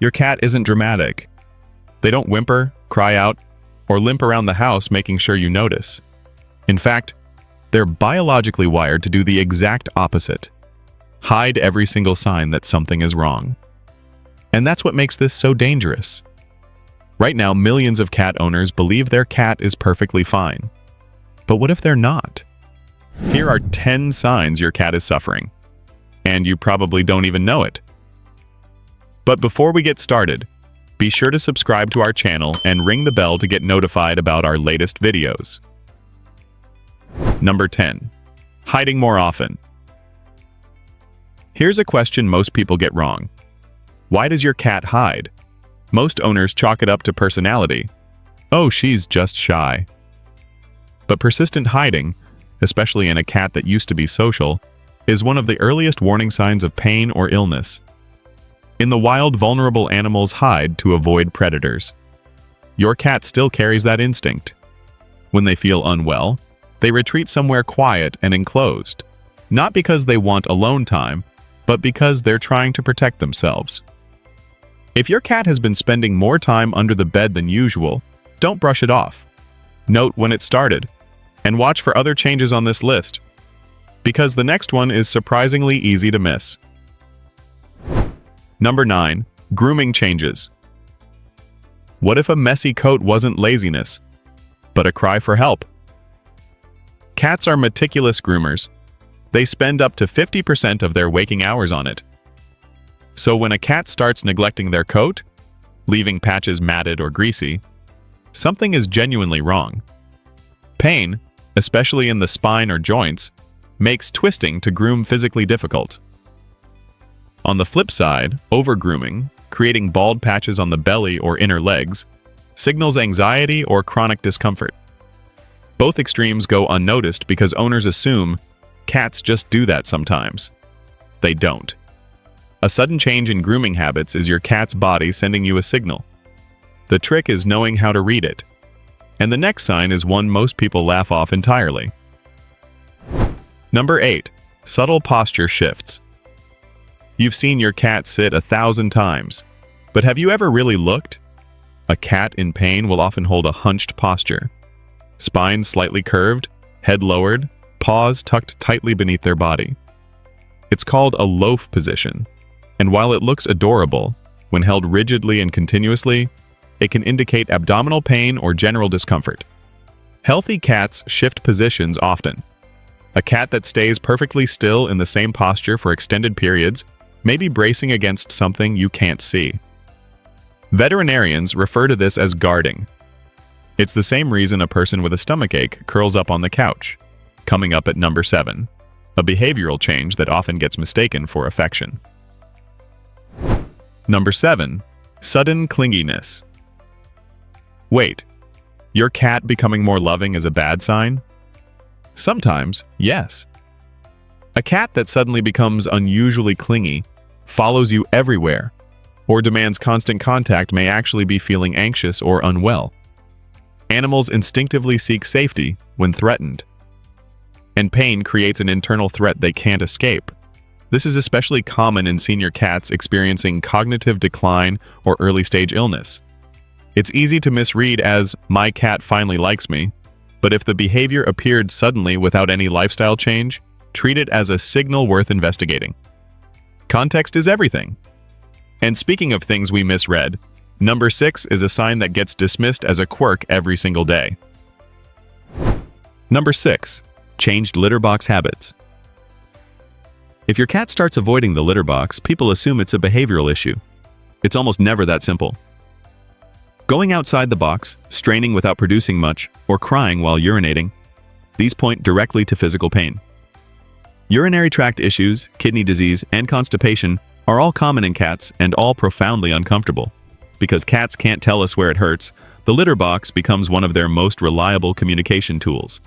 Your cat isn't dramatic. They don't whimper, cry out, or limp around the house making sure you notice. In fact, they're biologically wired to do the exact opposite. Hide every single sign that something is wrong. And that's what makes this so dangerous. Right now, millions of cat owners believe their cat is perfectly fine. But what if they're not? Here are 10 signs your cat is suffering. And you probably don't even know it. But before we get started, be sure to subscribe to our channel and ring the bell to get notified about our latest videos. Number 10. Hiding more often. Here's a question most people get wrong. Why does your cat hide? Most owners chalk it up to personality. Oh, she's just shy. But persistent hiding, especially in a cat that used to be social, is one of the earliest warning signs of pain or illness. In the wild, vulnerable animals hide to avoid predators. Your cat still carries that instinct. When they feel unwell, they retreat somewhere quiet and enclosed, not because they want alone time, but because they're trying to protect themselves. If your cat has been spending more time under the bed than usual, don't brush it off. Note when it started, and watch for other changes on this list, because the next one is surprisingly easy to miss. Number 9. Grooming changes. What if a messy coat wasn't laziness, but a cry for help? Cats are meticulous groomers. They spend up to 50% of their waking hours on it. So when a cat starts neglecting their coat, leaving patches matted or greasy, something is genuinely wrong. Pain, especially in the spine or joints, makes twisting to groom physically difficult. On the flip side, over-grooming, creating bald patches on the belly or inner legs, signals anxiety or chronic discomfort. Both extremes go unnoticed because owners assume cats just do that sometimes. They don't. A sudden change in grooming habits is your cat's body sending you a signal. The trick is knowing how to read it. And the next sign is one most people laugh off entirely. Number 8. Subtle posture shifts. You've seen your cat sit 1,000 times, but have you ever really looked? A cat in pain will often hold a hunched posture. Spine slightly curved, head lowered, paws tucked tightly beneath their body. It's called a loaf position, and while it looks adorable, when held rigidly and continuously, it can indicate abdominal pain or general discomfort. Healthy cats shift positions often. A cat that stays perfectly still in the same posture for extended periods may be bracing against something you can't see. Veterinarians refer to this as guarding. It's the same reason a person with a stomachache curls up on the couch. Coming up at number 7, a behavioral change that often gets mistaken for affection. Number 7. Sudden clinginess. Wait, your cat becoming more loving is a bad sign? Sometimes, yes. A cat that suddenly becomes unusually clingy, follows you everywhere, or demands constant contact may actually be feeling anxious or unwell. Animals instinctively seek safety when threatened, and pain creates an internal threat they can't escape. This is especially common in senior cats experiencing cognitive decline or early-stage illness. It's easy to misread as, "my cat finally likes me," but if the behavior appeared suddenly without any lifestyle change, treat it as a signal worth investigating. Context is everything. And speaking of things we misread, number 6 is a sign that gets dismissed as a quirk every single day. Number 6. Changed litter box habits. If your cat starts avoiding the litter box, people assume it's a behavioral issue. It's almost never that simple. Going outside the box, straining without producing much, or crying while urinating, these point directly to physical pain. Urinary tract issues, kidney disease, and constipation are all common in cats and all profoundly uncomfortable. Because cats can't tell us where it hurts, the litter box becomes one of their most reliable communication tools.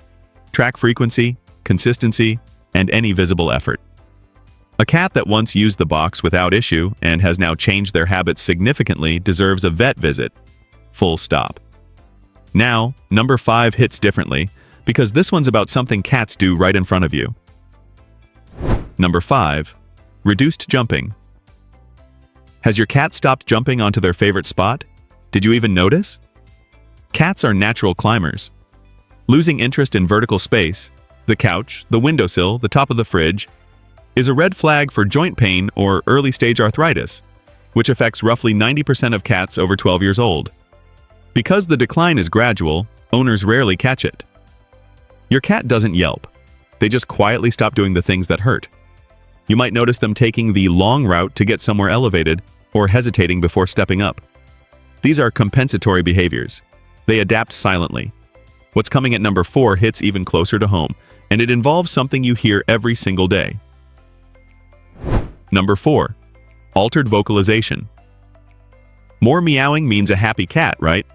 Track frequency, consistency, and any visible effort. A cat that once used the box without issue and has now changed their habits significantly deserves a vet visit. Full stop. Now, number 5 hits differently, because this one's about something cats do right in front of you. Number 5. Reduced jumping. Has your cat stopped jumping onto their favorite spot? Did you even notice? Cats are natural climbers. Losing interest in vertical space, the couch, the windowsill, the top of the fridge, is a red flag for joint pain or early-stage arthritis, which affects roughly 90% of cats over 12 years old. Because the decline is gradual, owners rarely catch it. Your cat doesn't yelp. They just quietly stop doing the things that hurt. You might notice them taking the long route to get somewhere elevated or hesitating before stepping up. These are compensatory behaviors. They adapt silently. What's coming at number 4 hits even closer to home, and it involves something you hear every single day. Number 4. Altered vocalization. More meowing means a happy cat, right?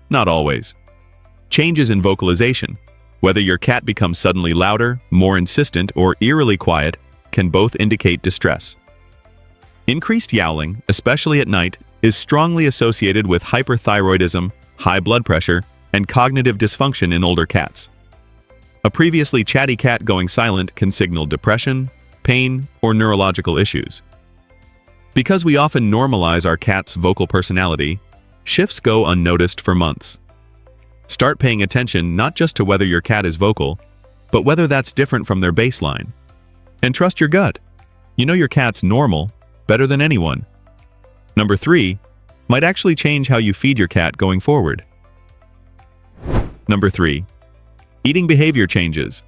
Not always. Changes in vocalization, whether your cat becomes suddenly louder, more insistent, or eerily quiet, can both indicate distress. Increased yowling, especially at night, is strongly associated with hyperthyroidism, high blood pressure, and cognitive dysfunction in older cats. A previously chatty cat going silent can signal depression, pain, or neurological issues. Because we often normalize our cat's vocal personality, shifts go unnoticed for months. Start paying attention not just to whether your cat is vocal, but whether that's different from their baseline. And trust your gut. You know your cat's normal better than anyone. Number 3 might actually change how you feed your cat going forward. Number 3. Eating behavior changes.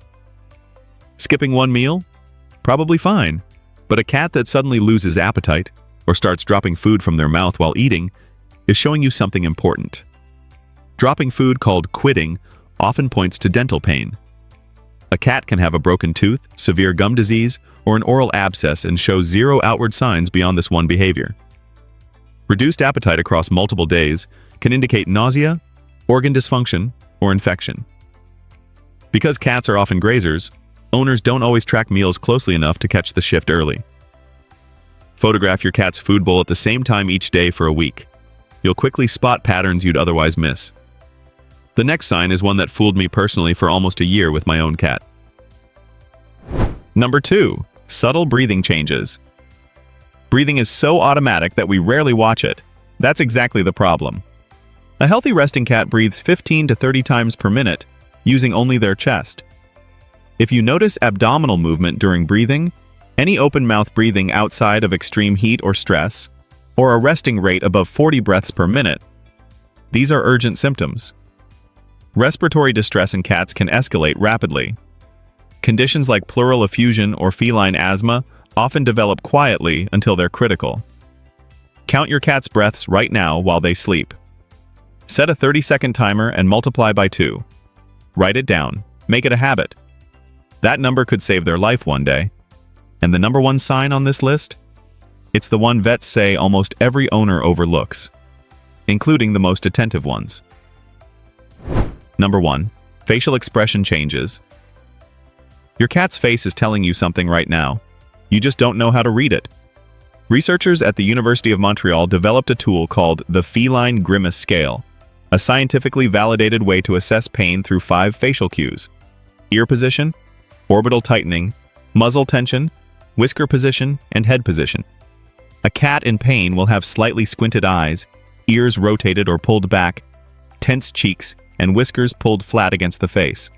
Skipping one meal? Probably fine. But a cat that suddenly loses appetite or starts dropping food from their mouth while eating is showing you something important. Dropping food, called quitting, often points to dental pain. A cat can have a broken tooth, severe gum disease, or an oral abscess and show zero outward signs beyond this one behavior. Reduced appetite across multiple days can indicate nausea, organ dysfunction, or infection. Because cats are often grazers, owners don't always track meals closely enough to catch the shift early. Photograph your cat's food bowl at the same time each day for a week. You'll quickly spot patterns you'd otherwise miss. The next sign is one that fooled me personally for almost a year with my own cat. Number 2. Subtle breathing changes. Breathing is so automatic that we rarely watch it. That's exactly the problem. A healthy resting cat breathes 15 to 30 times per minute, using only their chest. If you notice abdominal movement during breathing, any open-mouth breathing outside of extreme heat or stress, or a resting rate above 40 breaths per minute, these are urgent symptoms. Respiratory distress in cats can escalate rapidly. Conditions like pleural effusion or feline asthma often develop quietly until they're critical. Count your cat's breaths right now while they sleep. Set a 30-second timer and multiply by 2. Write it down. Make it a habit. That number could save their life one day. And the number 1 sign on this list? It's the one vets say almost every owner overlooks, including the most attentive ones. Number 1. Facial expression changes. Your cat's face is telling you something right now. You just don't know how to read it. Researchers at the University of Montreal developed a tool called the Feline Grimace Scale, a scientifically validated way to assess pain through 5 facial cues: ear position, orbital tightening, muzzle tension, whisker position, and head position. A cat in pain will have slightly squinted eyes, ears rotated or pulled back, tense cheeks, and whiskers pulled flat against the face.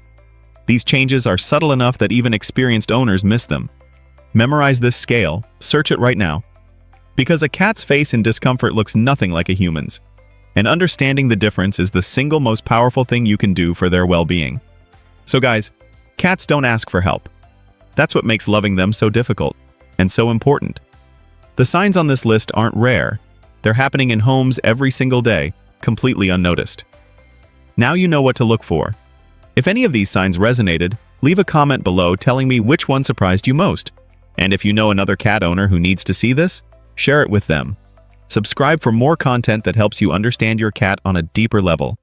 These changes are subtle enough that even experienced owners miss them. Memorize this scale, search it right now. Because a cat's face in discomfort looks nothing like a human's, and understanding the difference is the single most powerful thing you can do for their well-being. So guys, cats don't ask for help. That's what makes loving them so difficult, and so important. The signs on this list aren't rare. They're happening in homes every single day, completely unnoticed. Now you know what to look for. If any of these signs resonated, leave a comment below telling me which one surprised you most. And if you know another cat owner who needs to see this, share it with them. Subscribe for more content that helps you understand your cat on a deeper level.